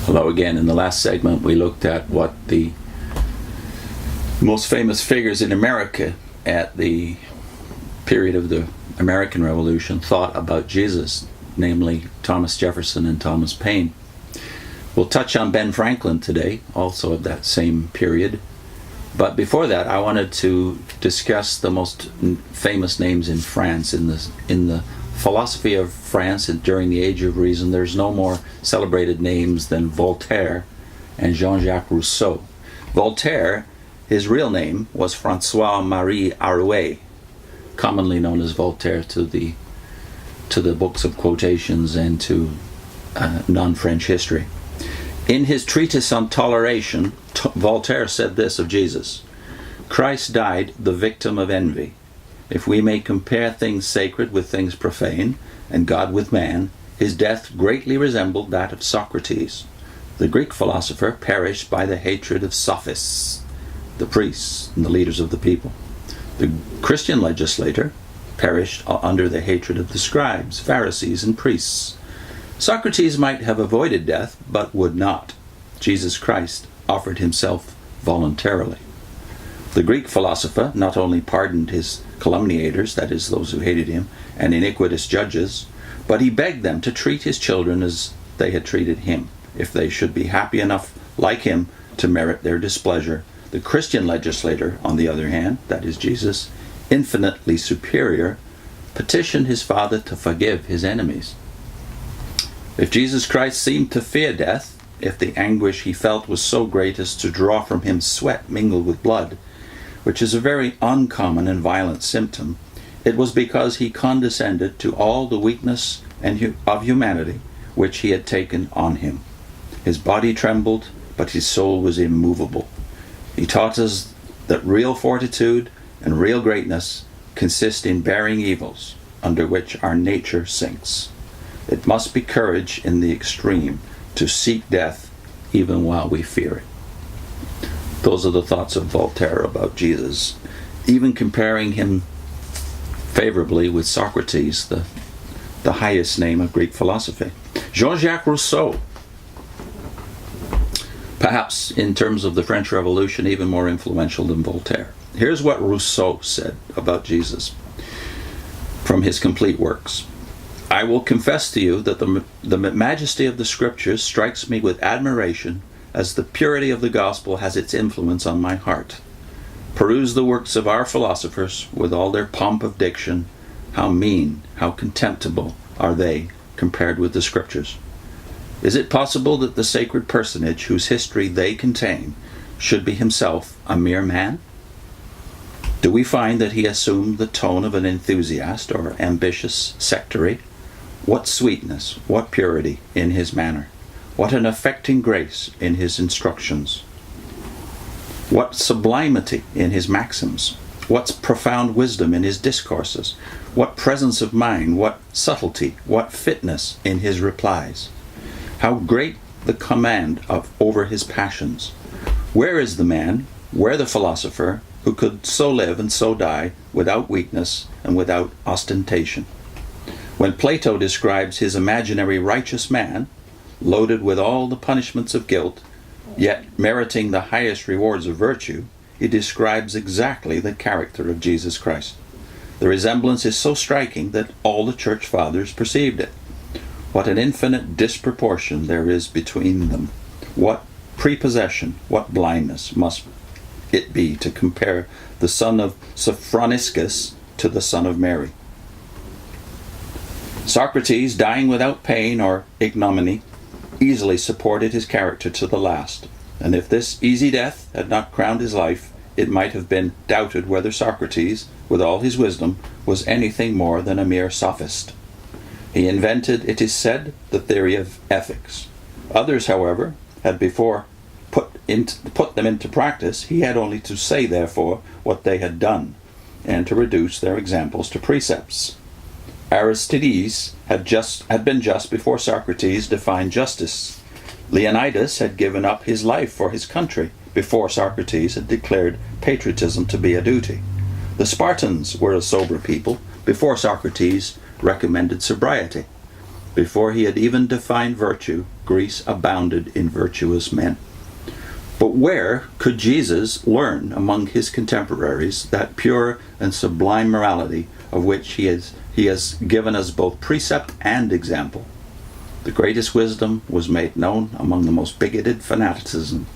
Hello again. In the last segment, we looked at what the most famous figures in America at the period of the American Revolution thought about Jesus, namely Thomas Jefferson and Thomas Paine. We'll touch on Ben Franklin today, also of that same period. But before that, I wanted to discuss the most famous names in France. In the philosophy of France during the Age of Reason, there's no more celebrated names than Voltaire and Jean-Jacques Rousseau. Voltaire, his real name was François-Marie Arouet, commonly known as Voltaire to the books of quotations and to non-French history. In his treatise on toleration, Voltaire said this of Jesus: Christ died the victim of envy. If we may compare things sacred with things profane, and God with man, his death greatly resembled that of Socrates. The Greek philosopher perished by the hatred of sophists, the priests and the leaders of the people. The Christian legislator perished under the hatred of the scribes, Pharisees, and priests. Socrates might have avoided death, but would not. Jesus Christ offered himself voluntarily. The Greek philosopher not only pardoned his calumniators, that is, those who hated him, and iniquitous judges, but he begged them to treat his children as they had treated him, if they should be happy enough, like him, to merit their displeasure. The Christian legislator, on the other hand, that is Jesus, infinitely superior, petitioned his Father to forgive his enemies. If Jesus Christ seemed to fear death, if the anguish he felt was so great as to draw from him sweat mingled with blood, which is a very uncommon and violent symptom, it was because he condescended to all the weakness of humanity which he had taken on him. His body trembled, but his soul was immovable. He taught us that real fortitude and real greatness consist in bearing evils, under which our nature sinks. It must be courage in the extreme to seek death even while we fear it. Those are the thoughts of Voltaire about Jesus, even comparing him favorably with Socrates, the highest name of Greek philosophy. Jean-Jacques Rousseau, perhaps in terms of the French Revolution, even more influential than Voltaire. Here's what Rousseau said about Jesus from his complete works. I will confess to you that the majesty of the Scriptures strikes me with admiration as the purity of the gospel has its influence on my heart. Peruse the works of our philosophers with all their pomp of diction. How mean, how contemptible are they compared with the Scriptures. Is it possible that the sacred personage whose history they contain should be himself a mere man? Do we find that he assumed the tone of an enthusiast or ambitious sectary? What sweetness, what purity in his manner, what an affecting grace in his instructions, what sublimity in his maxims, what profound wisdom in his discourses, what presence of mind, what subtlety, what fitness in his replies. How great the command over his passions. Where is the man, where the philosopher, who could so live and so die without weakness and without ostentation? When Plato describes his imaginary righteous man, loaded with all the punishments of guilt, yet meriting the highest rewards of virtue, he describes exactly the character of Jesus Christ. The resemblance is so striking that all the church fathers perceived it. What an infinite disproportion there is between them. What prepossession, what blindness must it be to compare the son of Sophroniscus to the son of Mary. Socrates, dying without pain or ignominy, easily supported his character to the last, and if this easy death had not crowned his life, it might have been doubted whether Socrates, with all his wisdom, was anything more than a mere sophist. He invented, it is said, the theory of ethics. Others, however, had before put them into practice. He had only to say, therefore, what they had done, and to reduce their examples to precepts. Aristides had been just before Socrates defined justice. Leonidas had given up his life for his country before Socrates had declared patriotism to be a duty. The Spartans were a sober people before Socrates recommended sobriety. Before he had even defined virtue, Greece abounded in virtuous men. But where could Jesus learn among his contemporaries that pure and sublime morality of which he has given us both precept and example? The greatest wisdom was made known among the most bigoted fanaticism,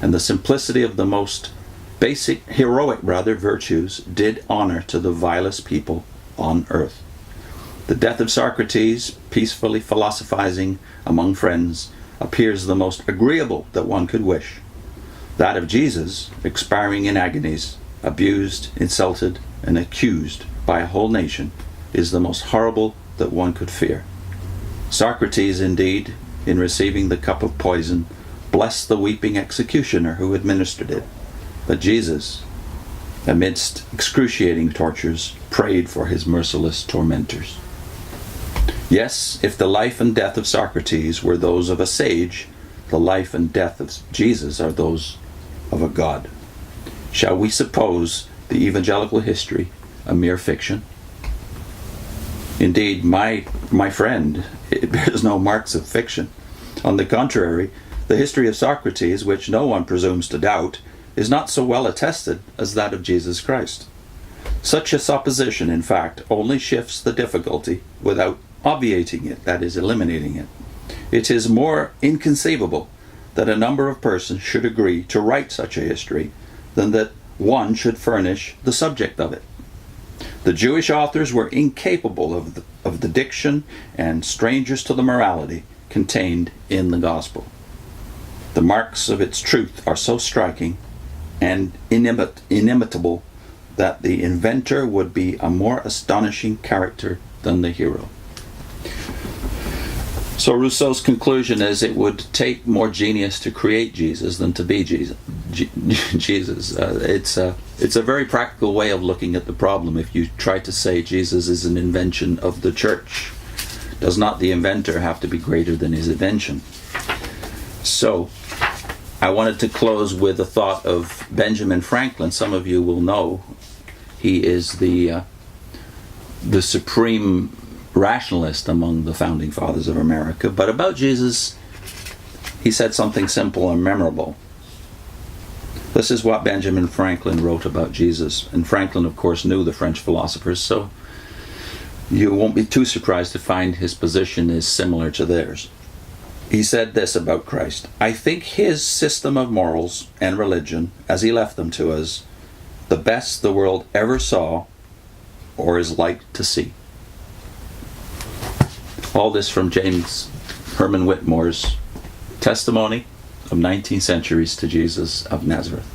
and the simplicity of the most basic, heroic virtues did honor to the vilest people on earth. The death of Socrates, peacefully philosophizing among friends, appears the most agreeable that one could wish. That of Jesus, expiring in agonies, abused, insulted, and accused by a whole nation, is the most horrible that one could fear. Socrates, indeed, in receiving the cup of poison, blessed the weeping executioner who administered it. But Jesus, amidst excruciating tortures, prayed for his merciless tormentors. Yes, if the life and death of Socrates were those of a sage, the life and death of Jesus are those of a god. Shall we suppose the evangelical history a mere fiction? Indeed, my friend, it bears no marks of fiction. On the contrary, the history of Socrates, which no one presumes to doubt, is not so well attested as that of Jesus Christ. Such a supposition, in fact, only shifts the difficulty without obviating it, that is, eliminating it. It is more inconceivable that a number of persons should agree to write such a history than that one should furnish the subject of it. The Jewish authors were incapable of the diction and strangers to the morality contained in the gospel. The marks of its truth are so striking and inimitable that the inventor would be a more astonishing character than the hero. So Rousseau's conclusion is it would take more genius to create Jesus than to be Jesus. It's a very practical way of looking at the problem. If you try to say Jesus is an invention of the church, does not the inventor have to be greater than his invention? So I wanted to close with a thought of Benjamin Franklin. Some of you will know he is the supreme rationalist among the founding fathers of America. But about Jesus, he said something simple and memorable. This is what Benjamin Franklin wrote about Jesus. And Franklin, of course, knew the French philosophers, so you won't be too surprised to find his position is similar to theirs. He said this about Christ: I think his system of morals and religion, as he left them to us, the best the world ever saw or is like to see. All this from James Herman Whitmore's Testimony of 19 Centuries to Jesus of Nazareth.